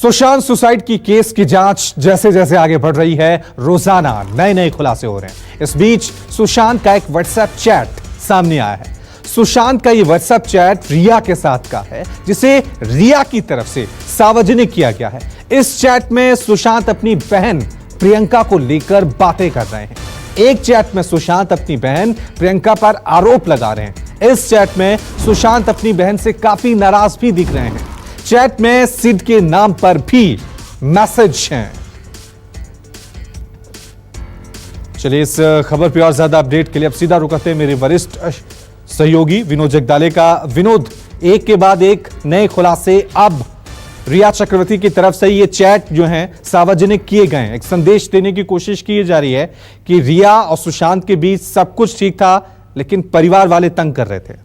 Sushant suicide की case की जांच जैसे जैसे आगे बढ़ रही है, रोजाना नए नए खुलासे हो रहे हैं। इस बीच सुशांत का एक व्हाट्सएप चैट सामने आया है। सुशांत का ये व्हाट्सएप चैट रिया के साथ का है, जिसे रिया की तरफ से सार्वजनिक किया गया है। इस चैट में सुशांत अपनी बहन प्रियंका को लेकर बातें कर रहे हैं। एक चैट में सुशांत अपनी बहन प्रियंका पर आरोप लगा रहे हैं। इस चैट में सुशांत अपनी बहन से काफी नाराज भी दिख रहे हैं। चैट में सिड के नाम पर भी मैसेज हैं। चलिए इस खबर पर और ज्यादा अपडेट के लिए अब सीधा रुकते हैं मेरे वरिष्ठ सहयोगी विनोद जगदाले का। विनोद, एक के बाद एक नए खुलासे अब रिया चक्रवर्ती की तरफ से ये चैट जो हैं सार्वजनिक किए गए हैं। एक संदेश देने की कोशिश की जा रही है कि रिया और सुशांत के बीच सब कुछ ठीक था, लेकिन परिवार वाले तंग कर रहे थे।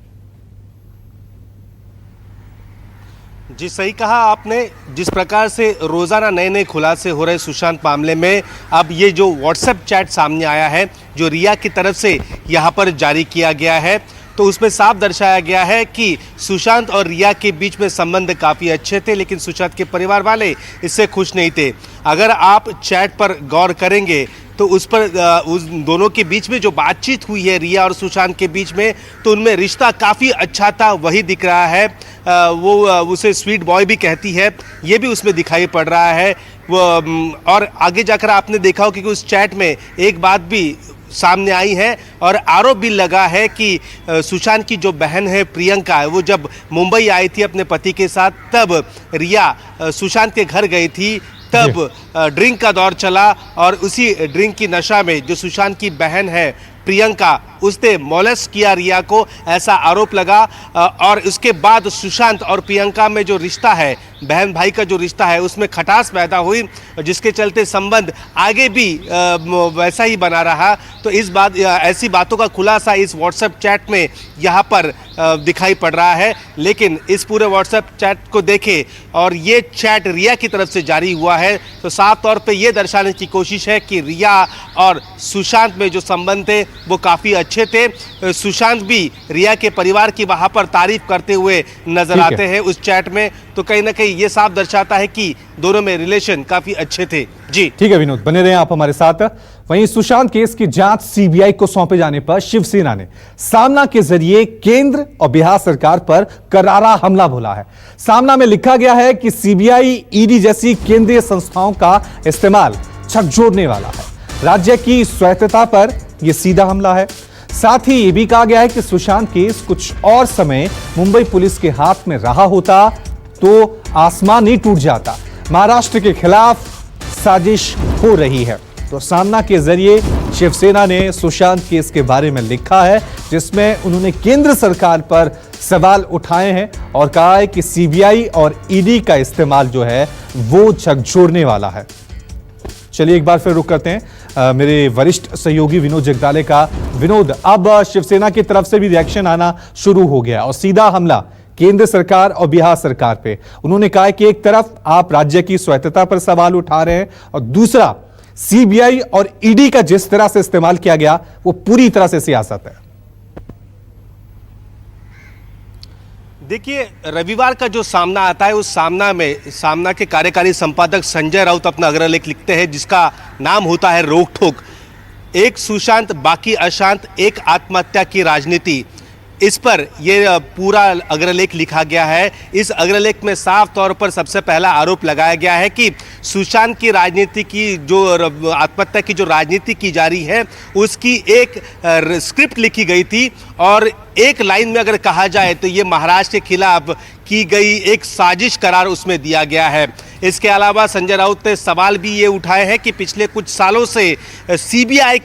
जी, सही कहा आपने। जिस प्रकार से रोज़ाना नए नए खुलासे हो रहे सुशांत मामले में, अब ये जो व्हाट्सएप चैट सामने आया है जो रिया की तरफ से यहाँ पर जारी किया गया है, तो उसमें साफ दर्शाया गया है कि सुशांत और रिया के बीच में संबंध काफ़ी अच्छे थे, लेकिन सुशांत के परिवार वाले इससे खुश नहीं थे। अगर आप चैट पर गौर करेंगे तो उस दोनों के बीच में जो बातचीत हुई है रिया और सुशांत के बीच में, तो उनमें रिश्ता काफ़ी अच्छा था, वही दिख रहा है। वो उसे स्वीट बॉय भी कहती है, ये भी उसमें दिखाई पड़ रहा है। वो और आगे जाकर आपने देखा हो कि उस चैट में एक बात भी सामने आई है और आरोप भी लगा है कि सुशांत की जो बहन है प्रियंका, वो जब मुंबई आई थी अपने पति के साथ, तब रिया सुशांत के घर गई थी, तब ड्रिंक का दौर चला और उसी ड्रिंक की नशा में जो सुशांत की बहन है प्रियंका, उसने मोलेस्ट किया रिया को, ऐसा आरोप लगा। और उसके बाद सुशांत और प्रियंका में जो रिश्ता है, बहन भाई का जो रिश्ता है, उसमें खटास पैदा हुई, जिसके चलते संबंध आगे भी वैसा ही बना रहा। तो इस बात ऐसी बातों का खुलासा इस व्हाट्सएप चैट में यहाँ पर दिखाई पड़ रहा है। लेकिन इस पूरे व्हाट्सएप चैट को देखें और ये चैट रिया की तरफ से जारी हुआ है, तो साफ तौर पे ये दर्शाने की कोशिश है कि रिया और सुशांत में जो संबंध थे वो काफ़ी अच्छे थे। सुशांत भी रिया के परिवार की वहाँ पर तारीफ करते हुए नजर आते हैं उस चैट में, तो कहीं ना कहीं ये साफ दर्शाता है कि दोनों में रिलेशन काफी अच्छे थे। जी ठीक है विनोद, बने रहे आप हमारे साथ। वहीं सुशांत केस की जांच सीबीआई को सौंपे जाने पर शिवसेना ने सामना के जरिए केंद्र और बिहार सरकार पर करारा हमला बोला है। सामना में लिखा गया है कि सीबीआई, ईडी जैसी केंद्रीय संस्थाओं का इस्तेमाल झकझोरने वाला है। राज्य की स्वायत्तता पर यह सीधा हमला है। साथ ही यह भी कहा गया है कि सुशांत केस कुछ और समय मुंबई पुलिस के हाथ में रहा होता तो आसमान ही टूट जाता। महाराष्ट्र के खिलाफ साजिश हो रही है। तो सामना के जरिए शिवसेना ने सुशांत केस के बारे में लिखा है, जिसमें उन्होंने केंद्र सरकार पर सवाल उठाए हैं और कहा है कि सीबीआई और ईडी का इस्तेमाल जो है वो झकझोरने वाला है। चलिए एक बार फिर रुक करते हैं मेरे वरिष्ठ सहयोगी विनोद जगदाले का। विनोद, अब शिवसेना की तरफ से भी रिएक्शन आना शुरू हो गया और सीधा हमला केंद्र सरकार और बिहार सरकार पे। उन्होंने कहा है कि एक तरफ आप राज्य की स्वायत्तता पर सवाल उठा रहे हैं और दूसरा सीबीआई और ईडी का जिस तरह से इस्तेमाल किया गया वो पूरी तरह से सियासत है। देखिए, रविवार का जो सामना आता है उस सामना के कार्यकारी संपादक संजय राउत अपना अग्रलेख लिखते हैं, जिसका नाम होता है रोक ठोक। एक सुशांत बाकी अशांत, एक आत्महत्या की राजनीति। इस पर यह पूरा अग्रलेख लिखा गया है। इस अग्रलेख में साफ तौर पर सबसे पहला आरोप लगाया गया है कि सुशांत की राजनीति की जो आत्महत्या की जो राजनीति की जा रही है, उसकी एक स्क्रिप्ट लिखी गई थी और एक लाइन में अगर कहा जाए तो ये महाराष्ट्र के खिलाफ की गई एक साजिश करार उसमें दिया गया है। इसके अलावा संजय राउत ने सवाल भी ये उठाए हैं कि पिछले कुछ सालों से सीबीआई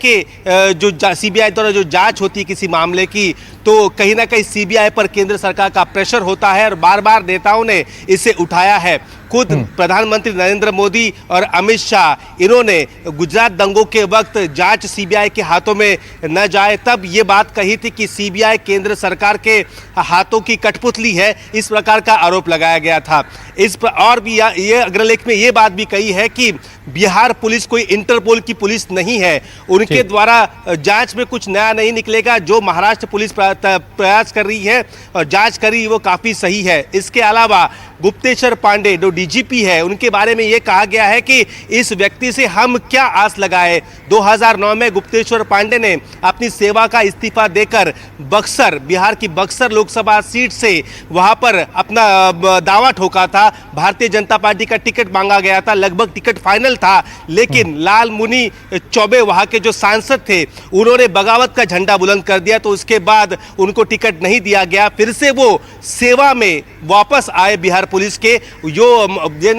द्वारा जो जांच होती है किसी मामले की, तो कहीं ना कहीं सीबीआई पर केंद्र सरकार का प्रेशर होता है और बार बार नेताओं ने इसे उठाया है। खुद प्रधानमंत्री नरेंद्र मोदी और अमित शाह, इन्होंने गुजरात दंगों के वक्त जांच सीबीआई के हाथों में न जाए, तब ये बात कही थी कि सीबीआई केंद्र सरकार के हाथों की कठपुतली है, इस प्रकार का आरोप लगाया गया था। इस पर और भी ये अग्रलेख में ये बात भी कही है कि बिहार पुलिस कोई इंटरपोल की पुलिस नहीं है, उनके द्वारा जांच में कुछ नया नहीं निकलेगा। जो महाराष्ट्र पुलिस प्रयास कर रही है और जांच कर रही है वो काफ़ी सही है। इसके अलावा गुप्तेश्वर पांडे जो डीजीपी है, उनके बारे में ये कहा गया है कि इस व्यक्ति से हम क्या आस लगाए। 2009 में गुप्तेश्वर पांडे ने अपनी सेवा का इस्तीफा देकर बक्सर, बिहार की बक्सर लोकसभा सीट से वहां पर अपना दावा ठोका था। भारतीय जनता पार्टी का टिकट मांगा गया था, लगभग टिकट फाइनल था, लेकिन लाल मुनि चौबे वहां के जो सांसद थे उन्होंने बगावत का झंडा बुलंद कर दिया, तो उसके बाद उनको टिकट नहीं दिया गया। फिर से वो सेवा में वापस आए बिहार पुलिस के। जो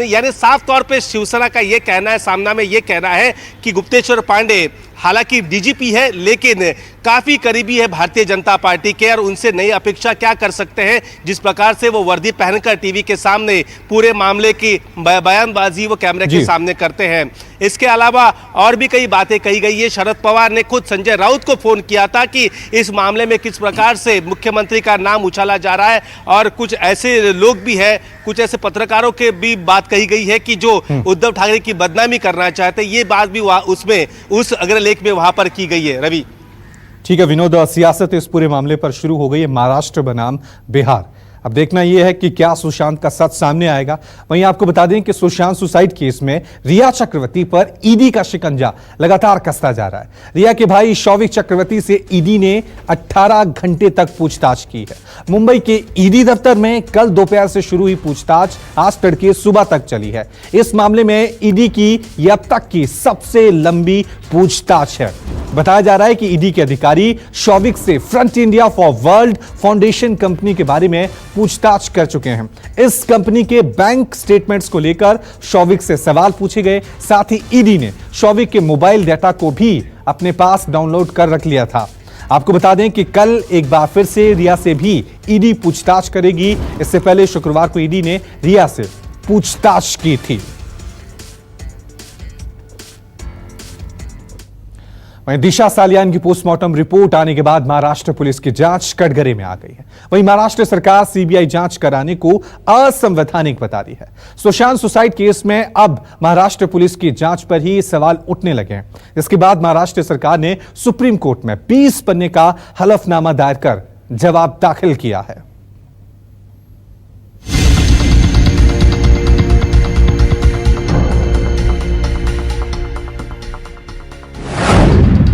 यानी साफ तौर पे शिवसेना का ये कहना है, सामना में ये कहना है कि गुप्तेश्वर पांडे हालांकि डीजीपी है लेकिन काफ़ी करीबी है भारतीय जनता पार्टी के, और उनसे नई अपेक्षा क्या कर सकते हैं। जिस प्रकार से वो वर्दी पहनकर टीवी के सामने पूरे मामले की बयानबाजी वो कैमरे के सामने करते हैं। इसके अलावा और भी कई बातें कही गई है। शरद पवार ने खुद संजय राउत को फोन किया था कि इस मामले में किस प्रकार से मुख्यमंत्री का नाम उछाला जा रहा है, और कुछ ऐसे लोग भी हैं, कुछ ऐसे पत्रकारों के भी बात कही गई है कि जो उद्धव ठाकरे की बदनामी करना चाहते हैं। ये बात भी उसमें उस अग्रलेख में वहां पर की गई है। रवि, ठीक है विनोद, सियासत इस पूरे मामले पर शुरू हो गई है महाराष्ट्र बनाम बिहार। अब देखना यह है कि क्या सुशांत का सच सामने आएगा। वहीं आपको बता दें कि सुशांत सुसाइड केस में रिया चक्रवर्ती पर ईडी का शिकंजा लगातार कसता जा रहा है। रिया के भाई शौविक चक्रवर्ती से ईडी ने 18 घंटे तक पूछताछ की है। मुंबई के ईडी दफ्तर में कल दोपहर से शुरू हुई पूछताछ आज तड़के सुबह तक चली है। इस मामले में ईडी की यह अब तक की सबसे लंबी पूछताछ है। बताया जा रहा है कि ईडी के अधिकारी शौविक से front India for world foundation company के बारे में पूछताछ कर चुके हैं। इस कंपनी के बैंक स्टेटमेंट्स को लेकर शौविक से सवाल पूछे गए। साथ ही ईडी ने शौविक के मोबाइल डेटा को भी अपने पास डाउनलोड कर रख लिया था। आपको बता दें कि कल एक बार फिर से रिया से भी ईडी पूछताछ करेगी। इससे पहले शुक्रवार को ईडी ने रिया से पूछताछ की थी। वहीं दिशा सालियान की पोस्टमार्टम रिपोर्ट आने के बाद महाराष्ट्र पुलिस की जांच कटघरे में आ गई है। वहीं महाराष्ट्र सरकार सीबीआई जांच कराने को असंवैधानिक बता रही है। सुशांत सुसाइड केस में अब महाराष्ट्र पुलिस की जांच पर ही सवाल उठने लगे हैं। इसके बाद महाराष्ट्र सरकार ने सुप्रीम कोर्ट में 20 पन्ने का हलफनामा दायर कर जवाब दाखिल किया है।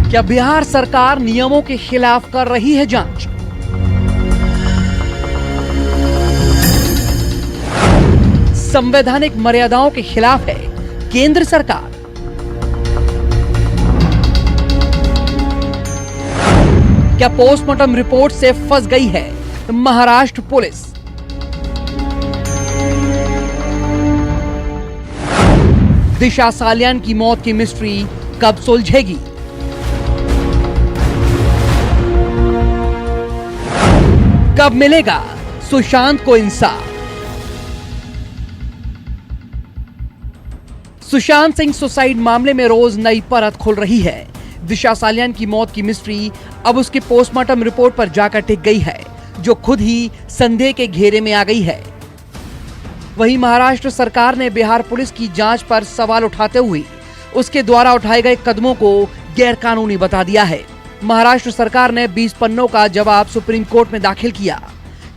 क्या बिहार सरकार नियमों के खिलाफ कर रही है जांच? संवैधानिक मर्यादाओं के खिलाफ है केंद्र सरकार। क्या पोस्टमार्टम रिपोर्ट से फंस गई है महाराष्ट्र पुलिस? दिशा सालियान की मौत की मिस्ट्री कब सुलझेगी? कब मिलेगा सुशांत को इंसाफ? सुशांत सिंह सुसाइड मामले में रोज नई परत खुल रही है। दिशा सालियान की मौत की मिस्ट्री अब उसकी पोस्टमार्टम रिपोर्ट पर जाकर टिक गई है, जो खुद ही संदेह के घेरे में आ गई है। वहीं महाराष्ट्र सरकार ने बिहार पुलिस की जांच पर सवाल उठाते हुए उसके द्वारा उठाए गए कदमों को गैरकानूनी बता दिया है। महाराष्ट्र सरकार ने 20 पन्नों का जवाब सुप्रीम कोर्ट में दाखिल किया,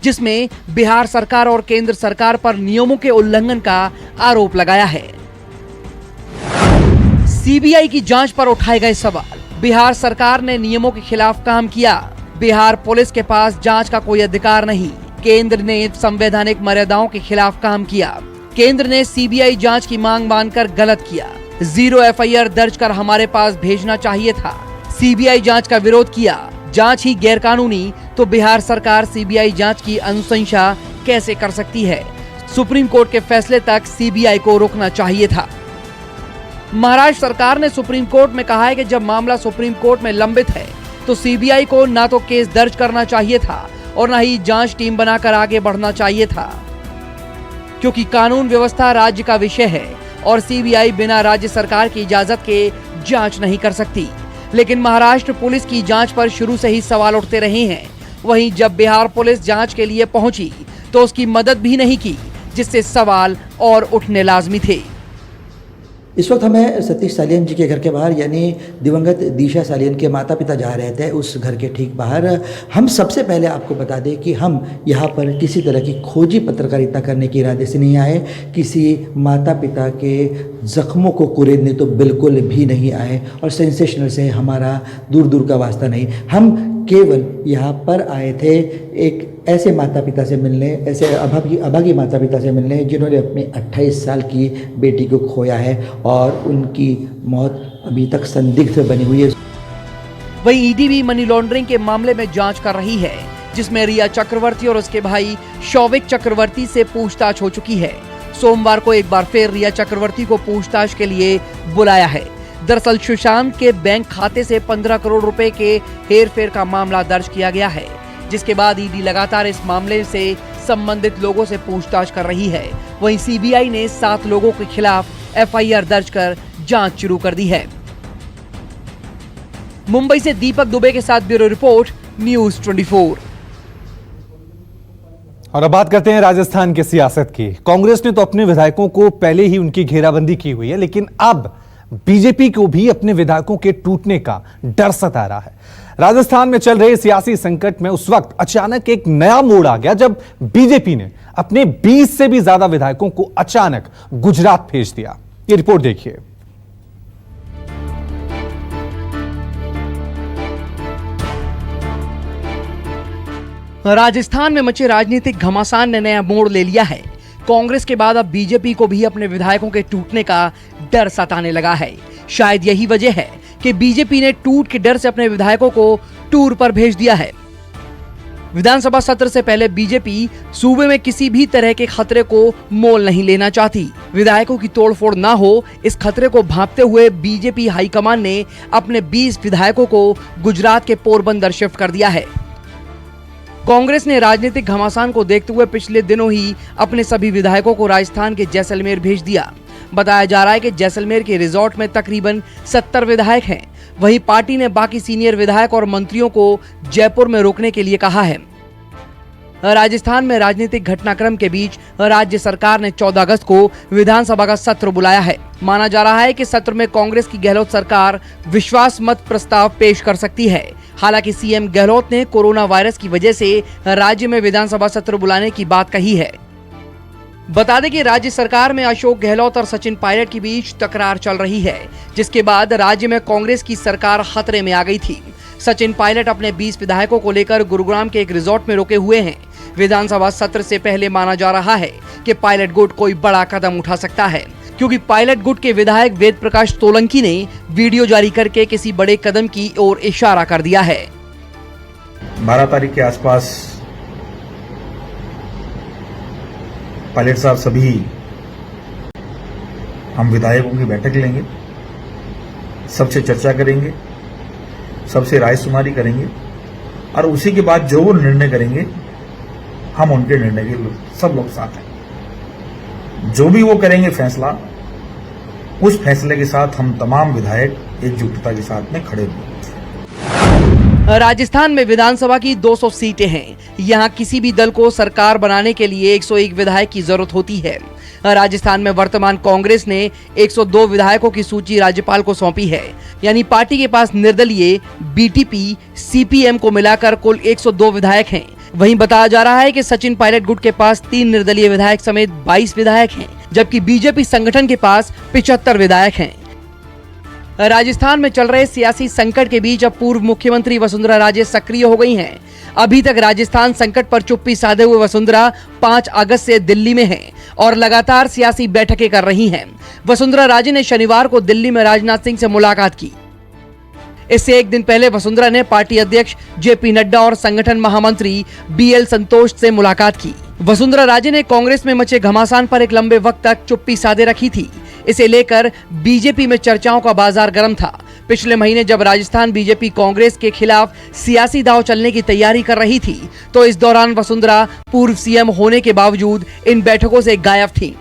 जिसमें बिहार सरकार और केंद्र सरकार पर नियमों के उल्लंघन का आरोप लगाया है। सीबीआई की जांच पर उठाए गए सवाल। बिहार सरकार ने नियमों के खिलाफ काम किया। बिहार पुलिस के पास जांच का कोई अधिकार नहीं। केंद्र ने संवैधानिक मर्यादाओं के खिलाफ काम किया। केंद्र ने सीबीआई जांच की मांग मानकर गलत किया। 0 एफआईआर दर्ज कर हमारे पास भेजना चाहिए था। सीबीआई जांच का विरोध किया। जांच ही गैरकानूनी तो बिहार सरकार सीबीआई जांच की अनुशंसा कैसे कर सकती है? सुप्रीम कोर्ट के फैसले तक सीबीआई को रोकना चाहिए था। महाराष्ट्र सरकार ने सुप्रीम कोर्ट में कहा है कि जब मामला सुप्रीम कोर्ट में लंबित है तो सीबीआई को ना तो केस दर्ज करना चाहिए था और न ही जांच टीम बनाकर आगे बढ़ना चाहिए था, क्योंकि कानून व्यवस्था राज्य का विषय है और सीबीआई बिना राज्य सरकार की इजाजत के जांच नहीं कर सकती। लेकिन महाराष्ट्र पुलिस की जांच पर शुरू से ही सवाल उठते रहे हैं। वहीं जब बिहार पुलिस जांच के लिए पहुंची तो उसकी मदद भी नहीं की, जिससे सवाल और उठने लाजमी थे। इस वक्त हमें सतीश सालियन जी के घर के बाहर यानी दिवंगत दिशा सालियन के माता पिता जहाँ रहते हैं उस घर के ठीक बाहर हम सबसे पहले आपको बता दें कि हम यहाँ पर किसी तरह की खोजी पत्रकारिता करने के इरादे से नहीं आए, किसी माता पिता के ज़ख्मों को कुरेदने तो बिल्कुल भी नहीं आए और सेंसेशनल से हमारा दूर दूर का वास्ता नहीं। हम केवल यहाँ पर आए थे एक ऐसे माता पिता से मिलने, ऐसे अभागी माता पिता से मिलने जिन्होंने अपनी 28 साल की बेटी को खोया है और उनकी मौत अभी तक संदिग्ध बनी हुई है। वहीं ईडी भी मनी लॉन्ड्रिंग के मामले में जांच कर रही है, जिसमें रिया चक्रवर्ती और उसके भाई शौविक चक्रवर्ती से पूछताछ हो चुकी है। सोमवार को एक बार फिर रिया चक्रवर्ती को पूछताछ के लिए बुलाया है। दरअसल सुशांत के बैंक खाते से 15 करोड़ रुपए के हेरफेर का मामला दर्ज किया गया है, जिसके बाद ईडी लगातार इस मामले से संबंधित लोगों से पूछताछ कर रही है। वहीं सीबीआई ने 7 लोगों के खिलाफ एफआईआर दर्ज कर जांच शुरू कर दी है। मुंबई से दीपक दुबे के साथ ब्यूरो रिपोर्ट, न्यूज़ 24। और अब बात करते हैं राजस्थान की सियासत की। कांग्रेस ने तो अपने विधायकों को पहले ही उनकी घेराबंदी की हुई है, लेकिन अब बीजेपी को भी अपने विधायकों के टूटने का डर सता रहा है। राजस्थान में चल रहे सियासी संकट में उस वक्त अचानक एक नया मोड़ आ गया जब बीजेपी ने अपने 20 से भी ज्यादा विधायकों को अचानक गुजरात भेज दिया। ये रिपोर्ट देखिए। राजस्थान में मचे राजनीतिक घमासान ने नया मोड़ ले लिया है। कांग्रेस के बाद अब बीजेपी को भी अपने विधायकों के टूटने का डर सताने लगा है। शायद यही वजह है कि बीजेपी ने टूट के डर से अपने विधायकों को टूर पर भेज दिया है। विधानसभा सत्र से पहले बीजेपी सूबे में किसी भी तरह के खतरे को मोल नहीं लेना चाहती। विधायकों की तोड़फोड़ ना हो, इस खतरे को भांपते हुए बीजेपी हाईकमान ने अपने 20 विधायकों को गुजरात के पोरबंदर शिफ्ट कर दिया है। कांग्रेस ने राजनीतिक घमासान को देखते हुए पिछले दिनों ही अपने सभी विधायकों को राजस्थान के जैसलमेर भेज दिया। बताया जा रहा है कि जैसलमेर के रिजॉर्ट में तकरीबन 70 विधायक हैं। वहीं पार्टी ने बाकी सीनियर विधायक और मंत्रियों को जयपुर में रोकने के लिए कहा है। राजस्थान में राजनीतिक घटनाक्रम के बीच राज्य सरकार ने 14 अगस्त को विधानसभा का सत्र बुलाया है। माना जा रहा है कि सत्र में कांग्रेस की गहलोत सरकार विश्वास मत प्रस्ताव पेश कर सकती है। हालांकि सीएम गहलोत ने कोरोना वायरस की वजह से राज्य में विधानसभा सत्र बुलाने की बात कही है। बता दें कि राज्य सरकार में अशोक गहलोत और सचिन पायलट के बीच तकरार चल रही है, जिसके बाद राज्य में कांग्रेस की सरकार खतरे में आ गई थी। सचिन पायलट अपने 20 विधायकों को लेकर गुरुग्राम के एक रिजॉर्ट में रुके हुए हैं। विधानसभा सत्र से पहले माना जा रहा है कि पायलट गुट कोई बड़ा कदम उठा सकता है, क्योंकि पायलट गुट के विधायक वेद प्रकाश सोलंकी ने वीडियो जारी करके किसी बड़े कदम की ओर इशारा कर दिया है। 12 तारीख के आसपास पायलट साहब सभी हम विधायकों की बैठक लेंगे, सबसे चर्चा करेंगे, सबसे राय शुमारी करेंगे और उसी के बाद जो वो निर्णय करेंगे हम उनके निर्णय के सब लोग साथ हैं। जो भी वो करेंगे फैसला, उस फैसले के साथ हम तमाम विधायक एकजुटता के साथ में खड़े होंगे। राजस्थान में विधानसभा की 200 सीटें हैं। यहाँ किसी भी दल को सरकार बनाने के लिए 101 विधायक की जरूरत होती है। राजस्थान में वर्तमान कांग्रेस ने 102 विधायकों की सूची राज्यपाल को सौंपी है। यानी पार्टी के पास निर्दलीय, बीटीपी, सीपीएम को मिलाकर कुल 102 विधायक हैं। वहीं बताया जा रहा है कि सचिन पायलट गुट के पास 3 निर्दलीय विधायक समेत 22 विधायक हैं, जबकि बीजेपी संगठन के पास 75 विधायक हैं। राजस्थान में चल रहे सियासी संकट के बीच अब पूर्व मुख्यमंत्री वसुंधरा राजे सक्रिय हो गई हैं। अभी तक राजस्थान संकट पर चुप्पी साधे हुए वसुंधरा 5 अगस्त से दिल्ली में हैं और लगातार सियासी बैठकें कर रही हैं। वसुंधरा राजे ने शनिवार को दिल्ली में राजनाथ सिंह से मुलाकात की। इससे एक दिन पहले वसुंधरा ने पार्टी अध्यक्ष जेपी नड्डा और संगठन महामंत्री बीएल संतोष से मुलाकात की। वसुंधरा राजे ने कांग्रेस में मचे घमासान पर एक लंबे वक्त तक चुप्पी साधे रखी थी। इसे लेकर बीजेपी में चर्चाओं का बाजार गर्म था। पिछले महीने जब राजस्थान बीजेपी कांग्रेस के खिलाफ सियासी दांव चलने की तैयारी कर रही थी, तो इस दौरान वसुंधरा पूर्व सीएम होने के बावजूद इन बैठकों से गायब थी।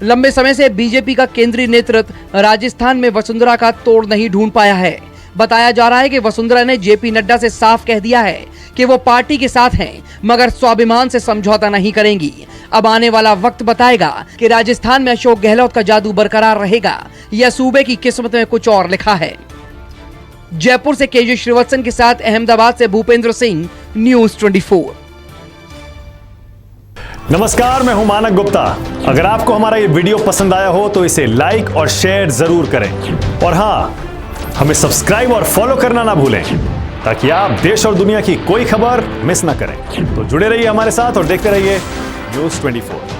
लंबे समय से बीजेपी का केंद्रीय नेतृत्व राजस्थान में वसुंधरा का तोड़ नहीं ढूंढ पाया है। बताया जा रहा है कि वसुंधरा ने जेपी नड्डा से साफ कह दिया है कि वो पार्टी के साथ हैं, मगर स्वाभिमान से समझौता नहीं करेंगी। अब आने वाला वक्त बताएगा कि राजस्थान में अशोक गहलोत का जादू बरकरार रहेगा या सूबे की किस्मत में कुछ और लिखा है। जयपुर से केजे श्रीवत्सन के साथ अहमदाबाद से भूपेंद्र सिंह, न्यूज़ 24। नमस्कार, मैं हूं मानक गुप्ता। अगर आपको हमारा ये वीडियो पसंद आया हो तो इसे लाइक और शेयर जरूर करें और हाँ, हमें सब्सक्राइब और फॉलो करना ना भूलें ताकि आप देश और दुनिया की कोई खबर मिस ना करें। तो जुड़े रहिए हमारे साथ और देखते रहिए न्यूज़ 24।